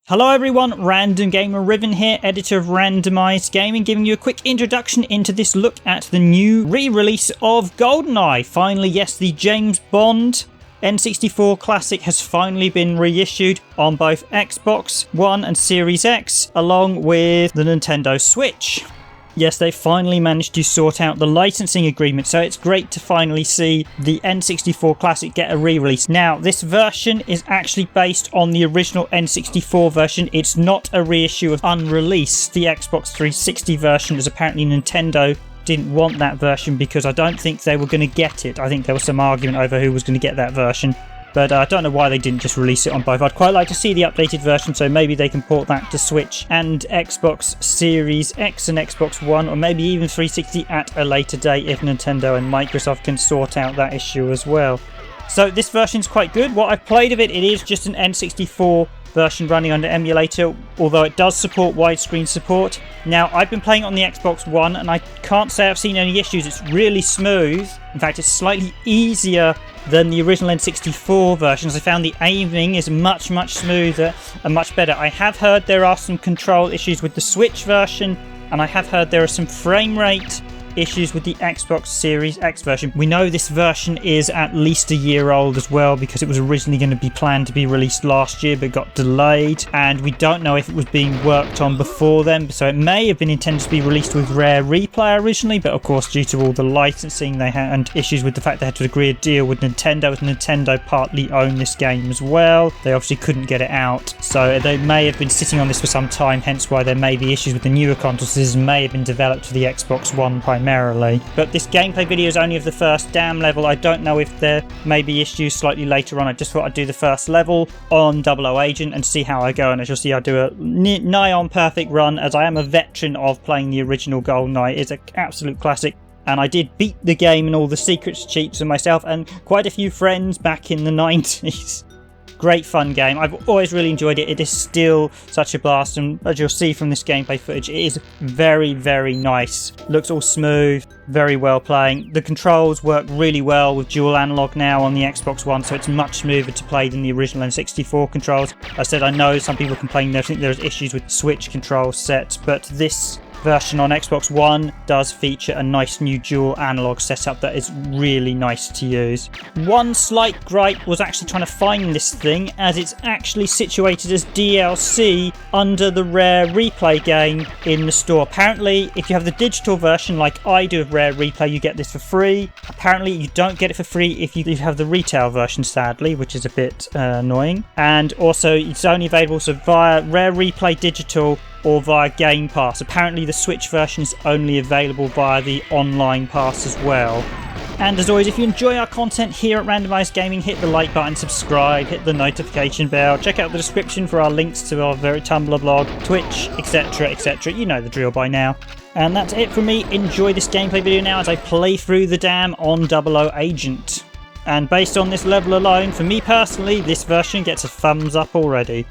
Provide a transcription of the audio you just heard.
Hello everyone, Random Gamer Riven here, editor of Randomised Gaming, giving you a quick introduction into this look at the new re-release of GoldenEye. Finally, yes, the James Bond N64 classic has finally been reissued on both Xbox One and Series X, along with the Nintendo Switch. Yes, they finally managed to sort out the licensing agreement, so it's great to finally see the N64 Classic get a re-release. Now, this version is actually based on the original N64 version. It's not a reissue of Unreleased, the Xbox 360 version, as apparently Nintendo didn't want that version because I don't think they were going to get it. I think there was some argument over who was going to get that version. But I don't know why they didn't just release it on both. I'd quite like to see the updated version, so maybe they can port that to Switch and Xbox Series X and Xbox One, or maybe even 360 at a later date if Nintendo and Microsoft can sort out that issue as well. So this version's quite good. What I've played of it, it is just an N64 version running under emulator, although it does support widescreen support. Now, I've been playing it on the Xbox One, and I can't say I've seen any issues. It's really smooth. In fact, it's slightly easier than the original N64 versions. I found the aiming is much smoother and much better. I have heard there are some control issues with the Switch version, and I have heard there are some frame rate issues with the Xbox Series X version. We know this version is at least a year old as well, because it was originally going to be planned to be released last year but got delayed, and we don't know if it was being worked on before then, so it may have been intended to be released with Rare Replay originally, but of course due to all the licensing they had and issues with the fact they had to agree a deal with Nintendo, as Nintendo partly owned this game as well, they obviously couldn't get it out, so they may have been sitting on this for some time, hence why there may be issues with the newer consoles. This may have been developed for the Xbox One primarily. But this gameplay video is only of the first dam level. I don't know if there may be issues slightly later on. I just thought I'd do the first level on 00 Agent and see how I go, and as you'll see I do a nigh on perfect run, as I am a veteran of playing the original GoldenEye. It's an absolute classic, and I did beat the game and all the secrets cheats for myself and quite a few friends back in the 90s. Great fun game. I've always really enjoyed it. It is still such a blast, and as you'll see from this gameplay footage, it is very nice. Looks all smooth, very well playing. The controls work really well with dual analog now on the Xbox One, so it's much smoother to play than the original N64 controls. I said I know some people complain they think there's issues with Switch control set, but this version on Xbox One does feature a nice new dual analog setup that is really nice to use. One slight gripe was actually trying to find this thing, as it's actually situated as DLC under the Rare Replay game in the store. Apparently, if you have the digital version like I do of Rare Replay, you get this for free. Apparently, you don't get it for free if you have the retail version, sadly, which is a bit annoying. And also, it's only available via Rare Replay Digital or via Game Pass. Apparently the Switch version is only available via the online pass as well. And as always, if you enjoy our content here at Randomised Gaming, hit the like button, subscribe, hit the notification bell, check out the description for our links to our very Tumblr blog, Twitch, etc. You know the drill by now. And that's it from me. Enjoy this gameplay video now as I play through the dam on 00 Agent. And based on this level alone, for me personally, this version gets a thumbs up already.